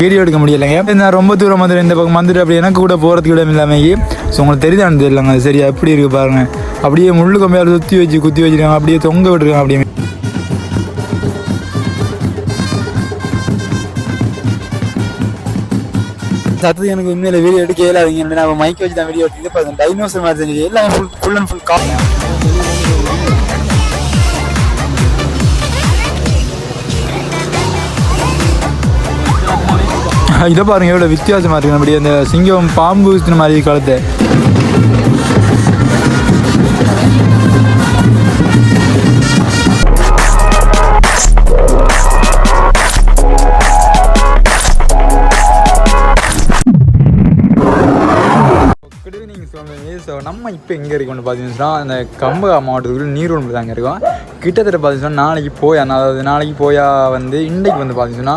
Video எடுக்க முடியலைங்க. நான் ரொம்ப தூரம் வந்துட்டு இந்த பக்கம் வந்துட்டு அப்படி எனக்கு கூட போகிறதுக்கு இடம் இல்லாமல். ஸோ உங்களுக்கு தெரியுதானது இல்லைங்க அது சரியா எப்படி இருக்குது பாருங்கள். அப்படியே முள்ளு கம்பியால் குத்தி வச்சுருக்காங்க, அப்படியே தொங்க விட்டுருக்காங்க. அப்படியே சத்தது எனக்கு உண்மையில வீடியோ எடுக்க இயலாதீங்க. நான் மைக் வச்சு தான் வீடியோ எடுத்து டைனோசர் மாதிரி செஞ்சு எல்லாம் ஃபுல் அண்ட் ஃபுல் இதை பாருங்க எவ்வளோ வித்தியாசமாக இருக்கு. அப்படி அந்த சிங்கம் பாம்பு இந்த மாதிரி காலத்தை நம்ம இப்போ எங்கே இருக்கோம்னு பார்த்தீங்கன்னா அந்த கம்பகா மாவட்டத்துக்குள்ள நீர்வளம்பு தாங்க இருக்கோம். கிட்டத்தட்ட பார்த்தீங்கன்னா நாளைக்கு போயா வந்து இன்றைக்கு வந்து பார்த்தீங்கன்னா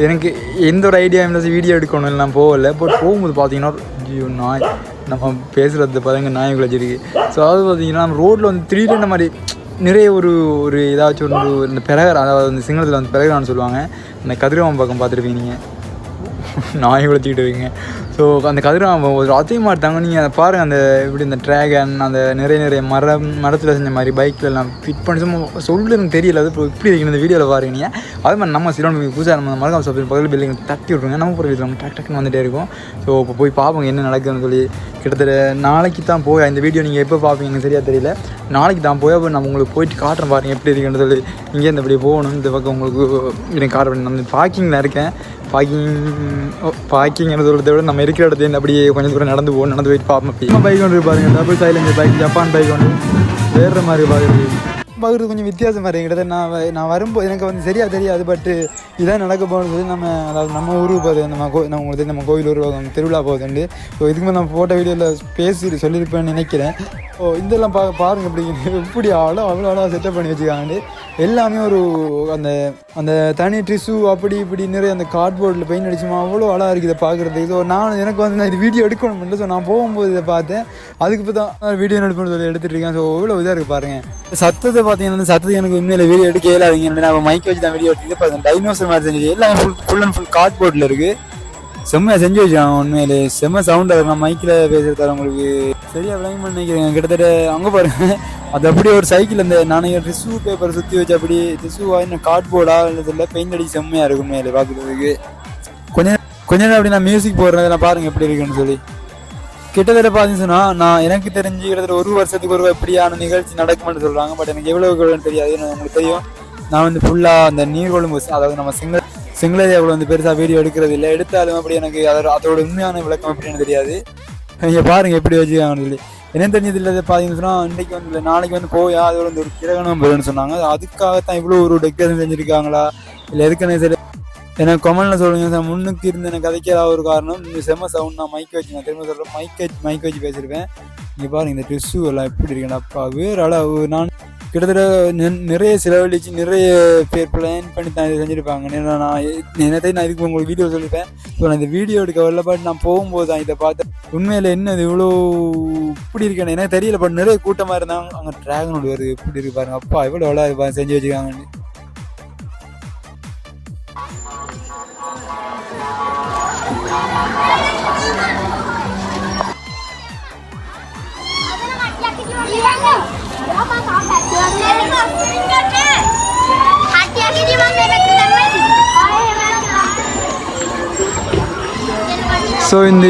எனக்கு எந்த ஒரு ஐடியா இல்லை வீடியோ எடுக்கணும் இல்லை நான் போகலை. பட் போகும்போது பார்த்தீங்கன்னா நாய் நம்ம பேசுகிறது பார்த்தீங்கன்னா நாய் குழச்சிருக்கு. ஸோ அதாவது பார்த்தீங்கன்னா நம்ம ரோட்டில் வந்து திடீர்னு இந்த மாதிரி நிறைய ஒரு ஏதாச்சும் ஒரு இந்த பிறகர், அதாவது இந்த சிங்களத்தில் வந்து பிறகரான்னு சொல்லுவாங்க. அந்த கதிரவம் பக்கம் பார்த்துருப்பீங்க நீங்கள், நாய் குழச்சிக்கிட்டு இருக்கீங்க. ஸோ அந்த கதிரவம் ஒரு அதிகமாக எடுத்தாங்க. நீங்கள் அதை பாருங்கள், அந்த இப்படி இந்த ட்ராகன் அந்த நிறைய மரத்தில் செஞ்ச மாதிரி பைக்கில் எல்லாம் ஃபிட் பண்ணி சும்மா சொல்லுன்னு தெரியல. அது இப்படி இருக்கணும் இந்த வீடியோவில் பாருங்க. நீங்கள் அதே மாதிரி நம்ம சிலோன் புதுசாக நம்ம மறக்காம சாப்பிட்டு பக்கத்தில் பில்டிங் தட்டி விட்ருங்க. நம்ம போகிற வீட்டில் டக் டக்குன்னு வந்துகிட்டே இருக்கும். ஸோ இப்போ போய் பார்ப்போங்க என்ன நடக்குதுன்னு சொல்லி. கிட்டத்தட்ட நாளைக்கு தான் போய் இந்த வீடியோ நீங்கள் எப்போ பார்ப்பீங்கன்னு சரியாக தெரியல. நாளைக்கு தான் போய் அப்போ நம்ம உங்களுக்கு போயிட்டு காட்டுறேன் பாருங்கள் எப்படி இருக்குன்னு சொல்லி. இங்கே இந்த இப்படி போகணும். இந்த பக்கம் உங்களுக்கு எனக்கு காட்டுறேன். நான் பார்க்கிங்கில் இருக்கேன். பார்க்கிங்னு சொல்கிறத விட நம்ம இருக்கிற இடத்துல அப்படியே கொஞ்சம் தூரம் நடந்து போயிட்டு பார்ப்போம். பைக் ஒன்று பாருங்கள், double silencer bike, Japan bike ஒன்று வேறு மாதிரி பார்க்குறது கொஞ்சம் வித்தியாசமாக இருக்குது. நான் வரும்போது எனக்கு வந்து சரியாக தெரியாது. பட்டு இதான் நடக்க போகிறது. அதாவது நம்ம ஊருக்கு போகுது, நம்ம உங்களுக்கு நம்ம கோயில் ஊர் திருவிழா போகுதுண்டு. ஸோ இதுக்கு மேலே நம்ம ஃபோட்டோ வீடியோவில் பேசி சொல்லியிருப்பேன்னு நினைக்கிறேன். ஸோ இதெல்லாம் பாருங்கள் எப்படி அவ்வளோ செட்டப் பண்ணி வச்சுக்காங்க. எல்லாமே ஒரு அந்த தனி ட்ரிஷ்யூ அப்படி இப்படி நிறைய அந்த கார்ட்போர்டில் பெயிண்ட் அடிச்சுமா அவ்வளோ அழகாக இருக்குது இதை பார்க்குறதுக்கு. ஸோ எனக்கு வந்து நான் இது வீடியோ எடுக்கணும் இல்லை. ஸோ நான் போகும்போது இதை பார்த்தேன். அதுக்கு இப்போ தான் வீடியோ எடுக்கணும்னு சொல்லி எடுத்துகிட்டு இருக்கேன். ஸோ எவ்வளோ இதாக இருக்குது பாருங்கள். சத்தத்தை பார்த்தீங்கன்னா சத்தத்தை எனக்கு உண்மையில வீடியோ எடுக்க இயலாதீங்க. நான் மைக் வச்சு தான் வீடியோ எடுத்து பார்த்தேன். டைனோசர் மாதிரி செஞ்சு எல்லாம் ஃபுல் அண்ட் ஃபுல் கார்ட்போர்டில் இருக்குது. செம்மையாக செஞ்சு வச்சுக்காங்க. உண்மையிலே செம்ம சவுண்டாக இருக்கும். நான் மைக்கில் பேசுகிறதால உங்களுக்கு சரியாக விளங்கி நினைக்கிறேன். கிட்டத்தட்ட அங்கே பாருங்கள், அது அப்படியே ஒரு சைக்கிள் அந்த நானே டிஷ்யூ பேப்பரை சுற்றி வச்சு அப்படி டிஷ்யூவாக இன்னும் கார்ட்போர்டாக இல்லை பெயிண்ட் அடிச்சு செம்மையாக இருக்கும் உண்மையிலே பார்க்குறதுக்கு. கொஞ்ச நேரம் அப்படி நான் மியூசிக் போடுறேன். நான் பாருங்கள் எப்படி இருக்குன்னு சொல்லி. கிட்டத்தட்ட பார்த்தீங்கன்னா நான் எனக்கு தெரிஞ்சு கிட்டத்தட்ட ஒரு வருஷத்துக்கு ஒரு எப்படியான நிகழ்ச்சி நடக்கும்னு சொல்கிறாங்க. பட் எனக்கு எவ்வளோ தெரியாது. உங்களுக்கு தெரியும், நான் வந்து ஃபுல்லாக அந்த நீர்வளம்பு, அதாவது நம்ம சிங்கள எவ்வளோ வந்து பெருசாக வீடியோ எடுக்கிறது இல்லை. எடுத்தாலும் அப்படி எனக்கு அதோட உண்மையான விளக்கம் எப்படின்னு தெரியாது. நீங்கள் பாருங்கள் எப்படி வச்சுக்காங்கன்னு சொல்லி. என்ன தெரிஞ்சது இல்லை பார்த்தீங்கன்னா இன்றைக்கி வந்து இல்லை நாளைக்கு வந்து போயா அதோட வந்து ஒரு கிரகணம் போயிடுன்னு சொன்னாங்க. அதுக்காகத்தான் இவ்வளோ ஒரு டெக்கரேஷன் செஞ்சுருக்காங்களா இல்லை எதுக்குன்னு சரி எனக்கு கமெண்ட்டில் சொல்லுங்கள் சார். முன்னுக்கு இருந்து எனக்கு கதைக்காத ஒரு காரணம் இந்த செம்ம சவுண்ட். நான் மைக் வச்சு நான் திரும்ப சொல்கிறேன், மைக் வச்சு பேசியிருப்பேன். இங்கே பாருங்கள் இந்த டிஷ்யூ எல்லாம் எப்படி இருக்கேன் அப்பா வேறு அளவு. நான் கிட்டத்தட்ட நிறைய செலவழிச்சு நிறைய பேர் பிளான் பண்ணி தான் இதை செஞ்சுருப்பாங்க. நான் இதுக்கு உங்களுக்கு வீடியோ சொல்லியிருப்பேன். ஸோ நான் இந்த வீடியோ எடுக்க வரல. பட் நான் போகும்போது தான் இதை பார்த்தேன். உண்மையில் என்ன இது இவ்வளோ இப்படி இருக்கேன் எனக்கு தெரியல. பட் நிறைய கூட்டமாக இருந்தாங்க. அங்கே ட்ராகனோட வருது எப்படி இருக்கு பாருங்க. அப்பா எவ்வளோ அவ்வளோ செஞ்சு வச்சுருக்காங்கன்னு. ஸோ இந்த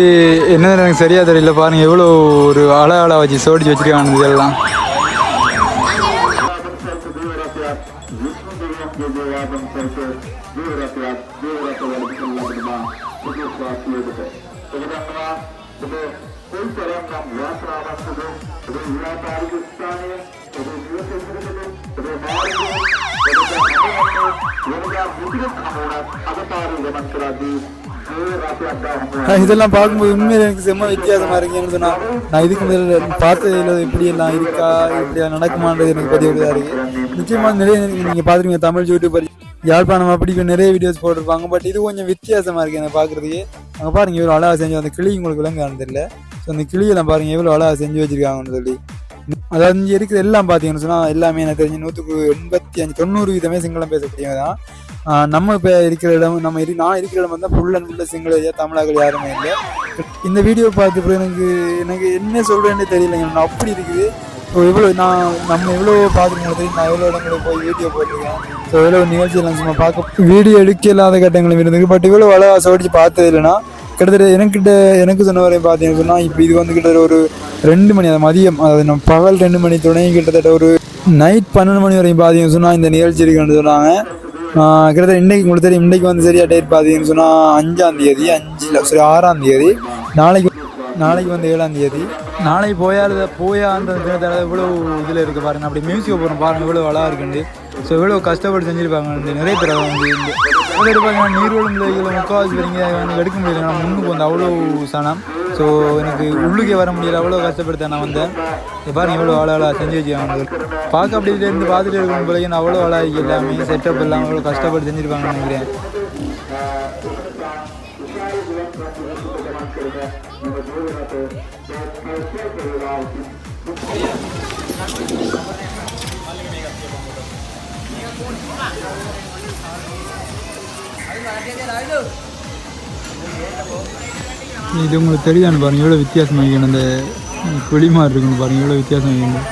என்ன எனக்கு சரியாக தெரியல பாருங்கள். எவ்வளோ ஒரு அழகாக வச்சு சோடிச்சு வச்சுருக்காங்க இதெல்லாம். இதெல்லாம் பார்க்கும்போது உண்மையில எனக்கு செம்ம வித்தியாசமா இருக்குன்னு சொன்னா நான் இதுக்கு முதல்ல பார்த்ததில்ல. இப்படி எல்லாம் இருக்கா, இப்படி நடக்குமான்றது எனக்கு பதிவுதான் இருக்கு. நிச்சயமா நிறைய நீங்க பாத்துருக்கீங்க தமிழ் யூடியூபர் யாழ்ப்பாணம் அப்படி நிறைய வீடியோஸ் போட்டிருப்பாங்க. பட் இது கொஞ்சம் வித்தியாசமா இருக்கு எனக்கு பாக்குறதுக்கு. அங்க பாருங்க எவ்வளவு அழகா செஞ்சு அந்த கிளி உங்களுக்கு விளங்கானது இல்லை. ஸோ அந்த கிளியெல்லாம் பாருங்க எவ்வளவு அழகா செஞ்சு வச்சிருக்காங்கன்னு சொல்லி. அதாவது இங்கே இருக்கிற எல்லாம் பார்த்தீங்கன்னு சொன்னால் எல்லாமே எனக்கு தெரிஞ்சு 185-90% சிங்களம் பேசக்கூடியவங்க தான். நம்ம இப்போ இருக்கிற இடம் நான் இருக்கிற இடம் வந்து ஃபுல் அண்ட் ஃபுல்லாக சிங்கள ஏரியா, தமிழர்கள் யாருமே இல்லை. இந்த வீடியோ பார்த்து எனக்கு என்ன சொல்கிறேன்னு தெரியலைங்க. நான் அப்படி இருக்குது. ஸோ நம்ம எவ்வளோ பார்த்துருக்கோம் தெரியும். நான் எவ்வளோ இடங்களுக்கு போய் வீடியோ போட்டிருக்கேன். ஸோ எவ்வளோ நிகழ்ச்சியெல்லாம் சும்மா பார்க்க வீடியோ எடுக்க இல்லாத கட்டங்களும் இருந்தது. பட் இவ்வளோ ஆசைப்படிச்சு பார்த்தது இல்லைன்னா கிட்டத்தட்ட எனக்கு சொன்ன வரையும் பார்த்தீங்கன்னு சொன்னால் இப்போ இது வந்து கிட்டத்தட்ட ஒரு 2 மணி, அது மதியம், அதாவது நம்ம பகல் 2 மணி தொடங்கி கிட்டத்தட்ட ஒரு நைட் 12 மணி வரையும் பார்த்தீங்கன்னு சொன்னால் இந்த நிகழ்ச்சி இருக்குன்னு சொன்னாங்க. கிட்டத்தட்ட இன்றைக்கு உங்களுக்கு தெரியும். இன்றைக்கு வந்து சரியா டேட் பார்த்தீங்கன்னு சொன்னால் 5ஆம் தேதி, 6ஆம் தேதி, நாளைக்கு வந்து 7ஆம் தேதி. நாளைக்கு போயான்றது இவ்வளோ இதில் இருக்குது பாருங்கள். அப்படி மியூசியம் போகிறோம் பாருங்கள், இவ்வளோ அழகாக இருக்குண்டு. ஸோ இவ்வளோ கஷ்டப்பட்டு செஞ்சுருப்பாங்க நிறைய பேர். வந்து எடுப்பாங்க நீர்வளங்களை முக்கால்வாசி வரீங்க எடுக்க முடியல. நான் முன்னுக்கு வந்து அவ்வளோ சனம். ஸோ எனக்கு உள்ளுக்கே வர முடியல, அவ்வளோ கஷ்டப்படுத்தேன். நான் வந்தேன் பாருங்க எவ்வளோ அழகாக செஞ்சு வச்சுக்காங்க. பார்க்க அப்படி இருந்து பார்த்துட்டு இருக்கணும் போல. நான் அவ்வளோ அழகாக எல்லாமே செட்டப் எல்லாம் அவ்வளோ கஷ்டப்பட்டு செஞ்சுருப்பாங்கன்னு நினைக்கிறேன். இது உங்களுக்கு தெரியாதுன்னு பாருங்க எவ்வளோ வித்தியாசமாக இருக்கணும். அந்த குழி மாதிரி இருக்குன்னு பாருங்க எவ்வளோ வித்தியாசம் இருக்கணும்.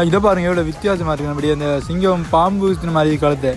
இதை பாருங்க எவ்வளோ வித்தியாசமாக இருக்கு. அப்படி அந்த சிங்கம் பாம்பு மாதிரி கழுத்தை.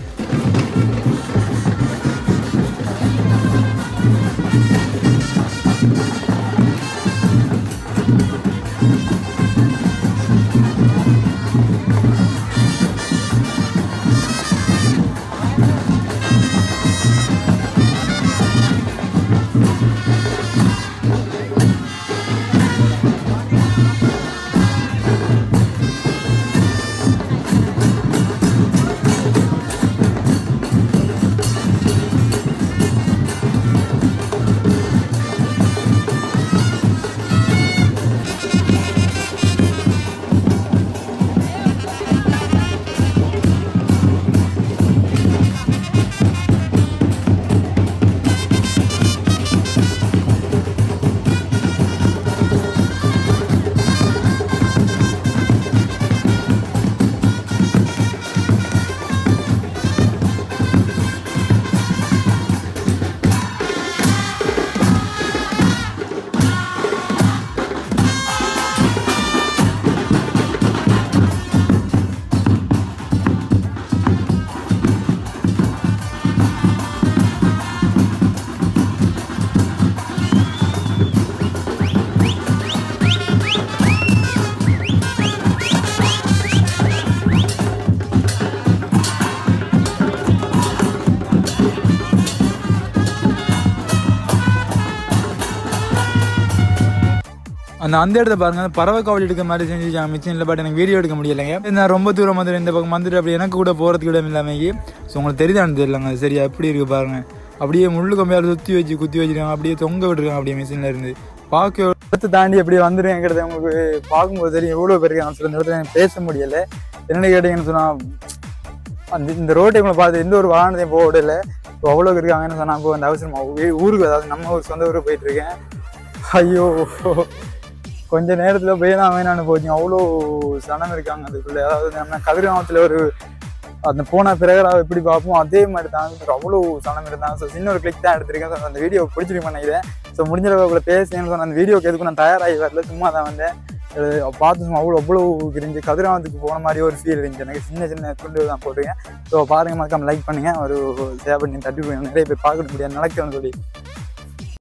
அந்த இடத்த பாருங்க, பறவை காவல் எடுக்கிற மாதிரி செஞ்சுச்சாங்க மிச்சினில். பட் எனக்கு வீடியோ எடுக்க முடியலைங்க. நான் ரொம்ப தூரம் வந்துட்டு இந்த பக்கம் வந்துட்டு அப்படி எனக்கு கூட போகிறதுக்கு இடம் இல்லாமல். ஸோ உங்களுக்கு தெரியுதான்னு தெரியலங்க. அது சரியா எப்படி இருக்குது பாருங்கள். அப்படியே முள்ளு கம்பியால் குத்தி வச்சுருக்காங்க. அப்படியே தொங்க விட்டுருக்காங்க அப்படியே மிஷினில் இருந்து. பார்க்க இடத்த தாண்டி அப்படியே வந்துடுங்கிறத உங்களுக்கு பார்க்கும்போது தெரியும் எவ்வளோ பேருக்கு. நான் சொல்ல இந்த இடத்துல எனக்கு பேச முடியலை. என்னென்னு கேட்டீங்கன்னு சொன்னால் இந்த ரோட்டை உங்களை பார்த்து எந்த ஒரு வாகனத்தையும் போக விடல. அவ்வளோ இருக்காங்கன்னு சொன்னால் அப்போ அந்த அவசரமாக ஊருக்கு, அதாவது நம்ம ஒரு சொந்த ஊருக்கு போயிட்டுருக்கேன். ஐயோ கொஞ்ச நேரத்தில் வேணான்னு போச்சுங்க. அவ்வளோ சனம் இருக்காங்க அதுக்குள்ளே. அதாவது நம்ம கதிர்காமத்தில் ஒரு அந்த போன பிறகு எப்படி பார்ப்போம் அதே மாதிரி தான் அவ்வளோ சனம் இருந்தாங்க. ஸோ சின்ன ஒரு கிளிக் தான் எடுத்திருக்கேன். ஸோ அந்த வீடியோ பிடிச்சிருக்கு நினைக்கிறேன். ஸோ முடிஞ்சளவுக்குள்ள பேசுன்னு சொன்ன அந்த வீடியோக்கு எதுக்கும் நான் தயாராகி வரல, சும்மா தான் வந்தேன். பார்த்து அவ்வளோ இருந்துச்சு. கதிராமத்துக்கு போன மாதிரி ஒரு ஃபீல் இருந்துச்சு எனக்கு. சின்ன துண்டு தான் போட்டிருக்கேன். ஸோ பாருங்க, மறக்காம லைக் பண்ணுங்கள், ஒரு ஷேர் பண்ணி தட்டி நிறைய பேர் பார்க்க முடியாது நடக்குதுன்னு சொல்லி.